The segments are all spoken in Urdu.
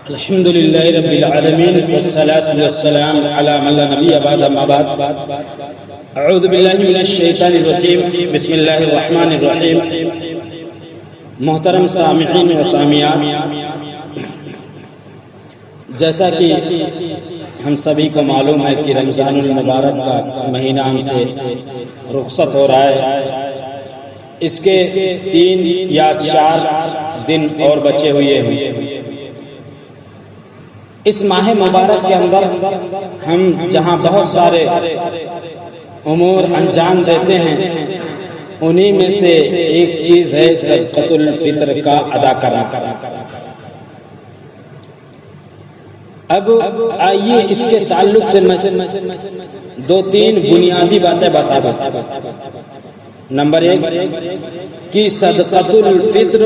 الحمد لله رب العالمين والصلاة والسلام على من لا نبي بعد ما بعد اعوذ بالله من الشیطان الرجیم بسم اللہ الرحمن الرحیم محترم سامعین و سامعات، جیسا کہ ہم سبھی کو معلوم ہے کہ رمضان المبارک کا مہینہ ہم سے رخصت ہو رہا ہے۔ اس کے 3 یا 4 دن اور بچے ہوئے ہیں۔ اس ماہ مبارک کے اندر ہم جہاں بہت سارے امور انجام دیتے ہیں، انہی میں سے ایک چیز ہے صدقۃ الفطر کا ادا کرنا۔ اب آئیے اس کے تعلق سے میں 2-3 بنیادی باتیں بتا دوں۔ نمبر 1 کہ صدقۃ الفطر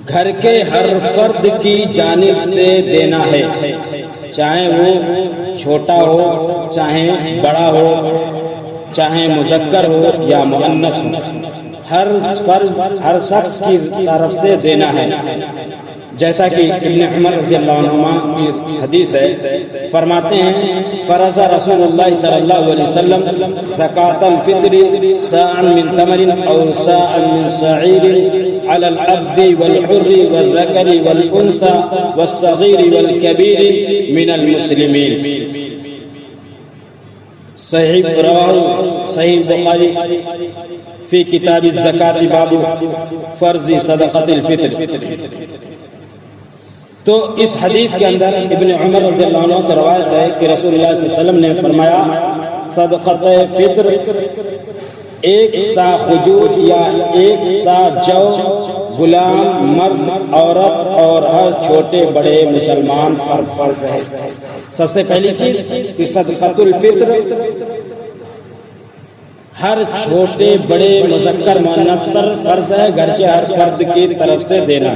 گھر کے ہر فرد کی جانب سے دینا ہے، چاہے وہ چھوٹا ہو، چاہے بڑا ہو، چاہے مذکر ہو یا مؤنث ہو، ہر فرد ہر شخص کی طرف سے دینا ہے۔ جیسا کہ ابن عمر رضی اللہ عنہما کی حدیث ہے، فرماتے ہیں فرض رسول اللہ صلی اللہ علیہ وسلم زکاۃ الفطر صاعا من تمر او صاعا من شعیر على العبد والحر والذكر والانثى والصغير والكبير من المسلمين۔ صحیح بخاری فی کتاب الزکاۃ باب فرض صدقۃ الفطر۔ تو اس حدیث کے اندر ابن عمر رضی اللہ عنہ سے روایت ہے کہ رسول اللہ صلی اللہ علیہ وسلم نے فرمایا صدقۃ فطر 1 سا کھجور یا 1 سا جو غلام، مرد، عورت اور ہر چھوٹے بڑے مسلمان پر فرض ہے۔ سب سے پہلی چیز کہ صدقۃ الفطر ہر چھوٹے بڑے مذکر مؤنث پر فرض ہے، گھر کے ہر فرد کی طرف سے دینا۔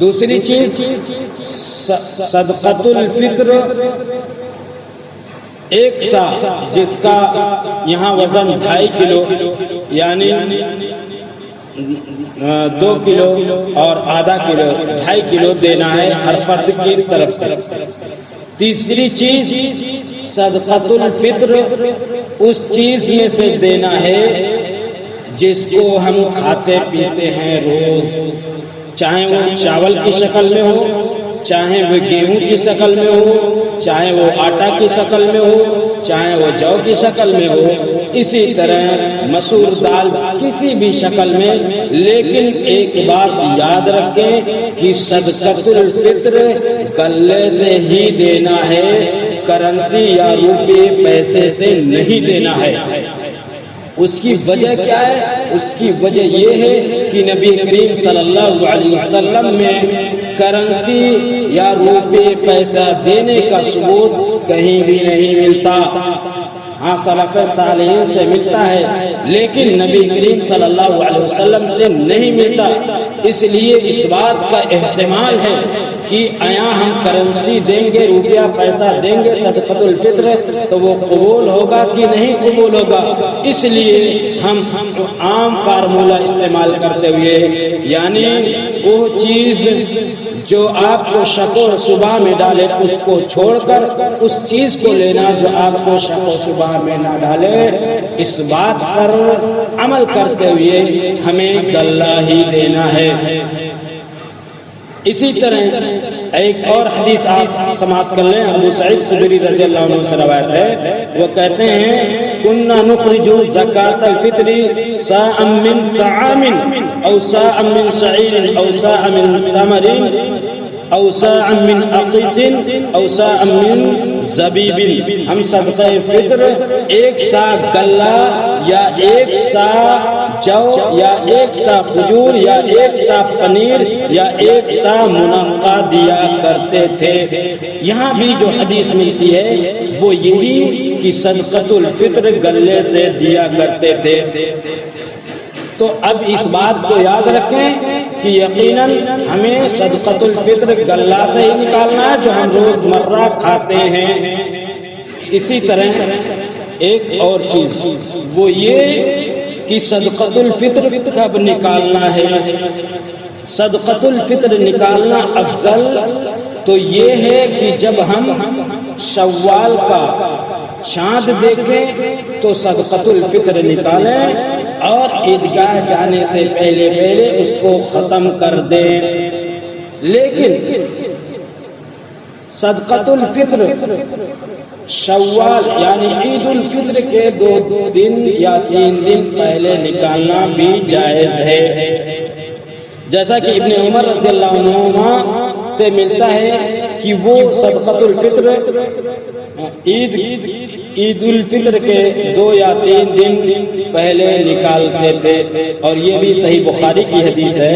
دوسری چیز صدقۃ الفطر 1 سا، جس کا یہاں وزن 2.5 کلو یعنی 2 کلو اور آدھا کلو 2.5 کلو دینا ہے ہر فرد کی طرف سے۔ تیسری چیز صدقۃ الفطر اس چیز میں سے دینا ہے جس کو ہم کھاتے پیتے ہیں روز، چاہے وہ چاول کی شکل میں ہو، چاہے وہ گیہوں کی شکل میں ہو، چاہے وہ آٹا کی شکل میں ہو، چاہے وہ جو کی شکل میں ہو، اسی طرح مسور دال کسی بھی شکل میں۔ لیکن ایک بات یاد رکھیں کہ صدقۃ الفطر غلے سے ہی دینا ہے، کرنسی یا روپے پیسے سے نہیں دینا ہے۔ اس کی وجہ کیا ہے؟ اس کی وجہ یہ ہے کہ نبی کریم صلی اللہ علیہ وسلم میں کرنسی یا روپے پیسہ دینے کا ثبوت کہیں بھی نہیں ملتا۔ ہاں سلف صالحین سے ملتا ہے، لیکن نبی کریم صلی اللہ علیہ وسلم سے نہیں ملتا۔ اس لیے اس بات کا احتمال ہے کہ آیا ہم کرنسی دیں گے، روپیہ پیسہ دیں گے صدقۃ الفطر، تو وہ قبول ہوگا کہ نہیں قبول ہوگا۔ اس لیے ہم عام فارمولہ استعمال کرتے ہوئے، یعنی وہ چیز جو آپ کو شک و شبہ میں ڈالے اس کو چھوڑ کر اس چیز کو لینا جو آپ کو شک و شبہ میں نہ ڈالے، اس بات پر عمل کرتے ہوئے ہمیں غلہ ہی دینا ہے۔ اسی طرح ایک اور حدیث آپ سماعت کر لیں، ابو سعید خدری رضی اللہ عنہ سے روایت ہے، وہ کہتے ہیں کنا نخرج زکاۃ الفطر صاعا من طعام او صاعا من شعیر او صاعا من تمر او صاعا من عقیق او صاعا من زبیب۔ ہم صدقہ فطر 1 سا غلہ یا 1 سا جو یا 1 سا کھجور یا 1 سا پنیر یا 1 سا منقع دیا کرتے تھے۔ یہاں بھی جو حدیث ملتی ہے وہ یہی کہ صدقۃ الفطر غلے سے دیا کرتے تھے۔ تو اب اس بات کو یاد رکھیں کہ یقیناً ہمیں صدقۃ الفطر غلہ سے ہی نکالنا ہے جو ہم روز مرہ کھاتے ہیں۔ اسی طرح ایک اور چیز وہ یہ کہ صدقۃ الفطر کب نکالنا ہے۔ صدقۃ الفطر نکالنا افضل تو یہ ہے کہ جب ہم شوال کا چاند دیکھیں تو صدقۃ الفطر نکالیں اور عیدگاہ جانے سے پہلے اس کو ختم کر دیں. لیکن صدقۃ الفطر شوال یعنی عید الفطر کے 2 دن یا 3 دن پہلے نکالنا بھی جائز ہے. جیسا کہ ابن عمر رضی اللہ عنہما سے ملتا ہے کہ وہ صدقۃ الفطر عید الفطر کے 2 یا 3 دن پہلے نکالتے تھے، اور یہ بھی صحیح بخاری کی حدیث ہے.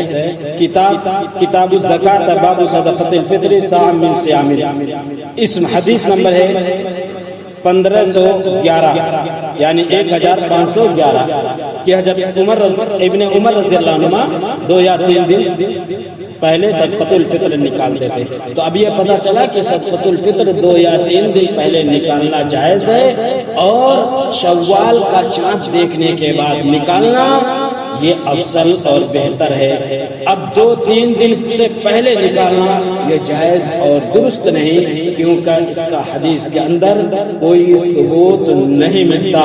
کتاب الزکات باب صدقۃ الفطر صاع من صیام. اس حدیث نمبر ہے 1511 یعنی 1511 کہ حضرت ابن عمر رضی اللہ عنہما 2 یا 3 دن پہلے صدقۃ الفطر نکالتے تھے. تو اب یہ پتہ چلا کہ صدقۃ الفطر 2 یا 3 دن پہلے نکالنا جائز ہے، اور شوال کا چاند دیکھنے کے بعد نکالنا یہ افضل اور بہتر ہے. اب 2-3 دن سے پہلے نکالنا یہ جائز اور درست نہیں، کیونکہ اس کا حدیث کے اندر کوئی ثبوت نہیں ملتا.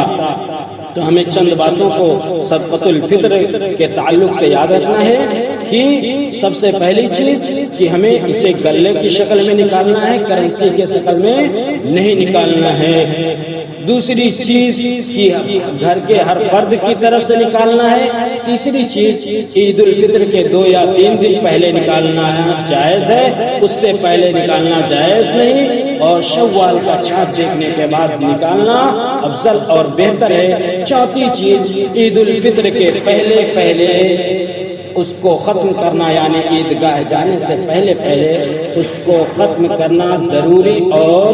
تو ہمیں چند باتوں کو صدقۃ الفطر کے تعلق سے یاد رکھنا ہے کہ سب سے پہلی چیز کہ ہمیں اسے گلے کی شکل میں نکالنا ہے، کرنسی کے شکل میں نہیں نکالنا ہے. دوسری چیز کہ گھر کے ہر فرد کی طرف سے نکالنا ہے. تیسری چیز عید الفطر کے 2 یا 3 دن پہلے نکالنا جائز ہے، اس سے پہلے نکالنا جائز نہیں، اور شوال کا چاند دیکھنے کے بعد نکالنا افضل اور بہتر ہے. چوتھی چیز عید الفطر کے پہلے اس کو ختم کرنا، یعنی عیدگاہ جانے سے پہلے اس کو ختم کرنا ضروری اور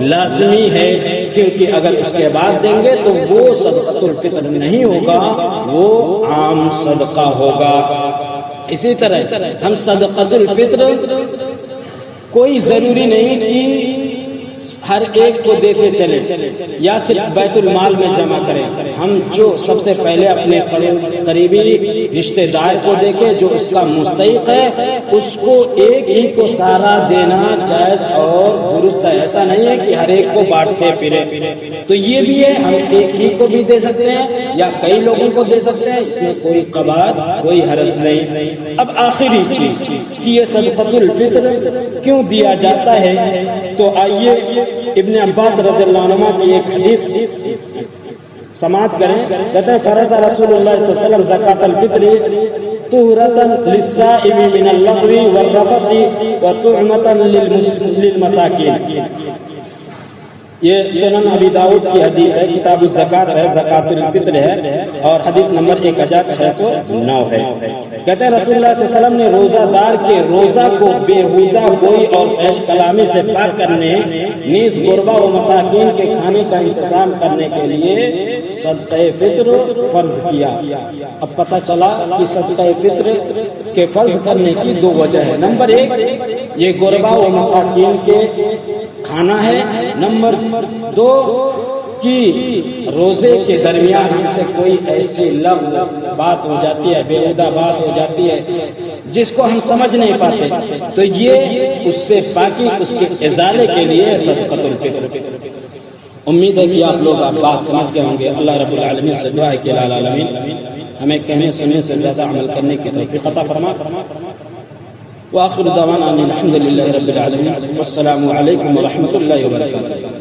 لازمی ہے، کیونکہ اگر اس کے بعد دیں گے تو وہ صدقۃ الفطر نہیں ہوگا، وہ عام صدقہ ہوگا. اسی طرح ہم صدقۃ الفطر کوئی ضروری نہیں کہ ہر ایک کو دیتے چلے یا صرف بیت المال میں جمع کریں. ہم جو سب سے پہلے اپنے قریبی رشتہ دار کو دیکھیں جو اس کا مستحق ہے، اس کو ایک ہی کو سارا دینا جائز اور درست ہے. ایسا نہیں ہے کہ ہر ایک کو بانٹتے پھرے. تو یہ بھی ہے، ہم ایک ہی کو بھی دے سکتے ہیں یا کئی لوگوں کو دے سکتے ہیں، اس میں کوئی قباحت کوئی حرج نہیں. اب آخری چیز کہ یہ صدقۃ الفطر کیوں دیا جاتا ہے، تو آئیے ابن عباس رضی اللہ عنہ کی ایک حدیث سماعت کریں. کہتے ہیں فرض رسول اللہ صلی اللہ علیہ وسلم زکات الفطر طہرۃ للصائم من اللغو والرفث وطعمۃ للمساکین. یہ سنن ابی داؤد کی حدیث ہے، کتاب الزکات ہے، زکات الفطر ہے، اور حدیث نمبر 1609 ہے. کہتے ہیں رسول اللہ صلی اللہ علیہ وسلم نے روزہ دار کے روزہ کو بیہودہ گوئی اور فحش کلامی سے پاک کرنے، نیز غربا و مساکین کے کھانے کا انتظام کرنے کے لیے صدقہ فطر فرض کیا. اب پتہ چلا کہ صدقہ فطر کے فرض کرنے کی 2 وجہ ہے. نمبر 1 یہ غربا و مساکین کے کھانا ہے. نمبر 2 کہ روزے کے درمیان ہم سے کوئی ایسی لفظ بات ہو جاتی ہے، بےہودہ بات ہو جاتی ہے جس کو ہم سمجھ نہیں پاتے، تو یہ اس سے پاکی، اس کے ازالے کے لیے صدقۃ الفطر. امید ہے کہ آپ لوگ بات سمجھ گئے ہوں گے. اللہ رب العالمین سے دعا ہے کہ العالمین ہمیں کہنے سننے سے زیادہ عمل کرنے کی توفیق عطا فرما. وآخر دعوانا ان الحمد للہ رب العالمین. والسلام علیکم ورحمۃ اللہ وبرکاتہ.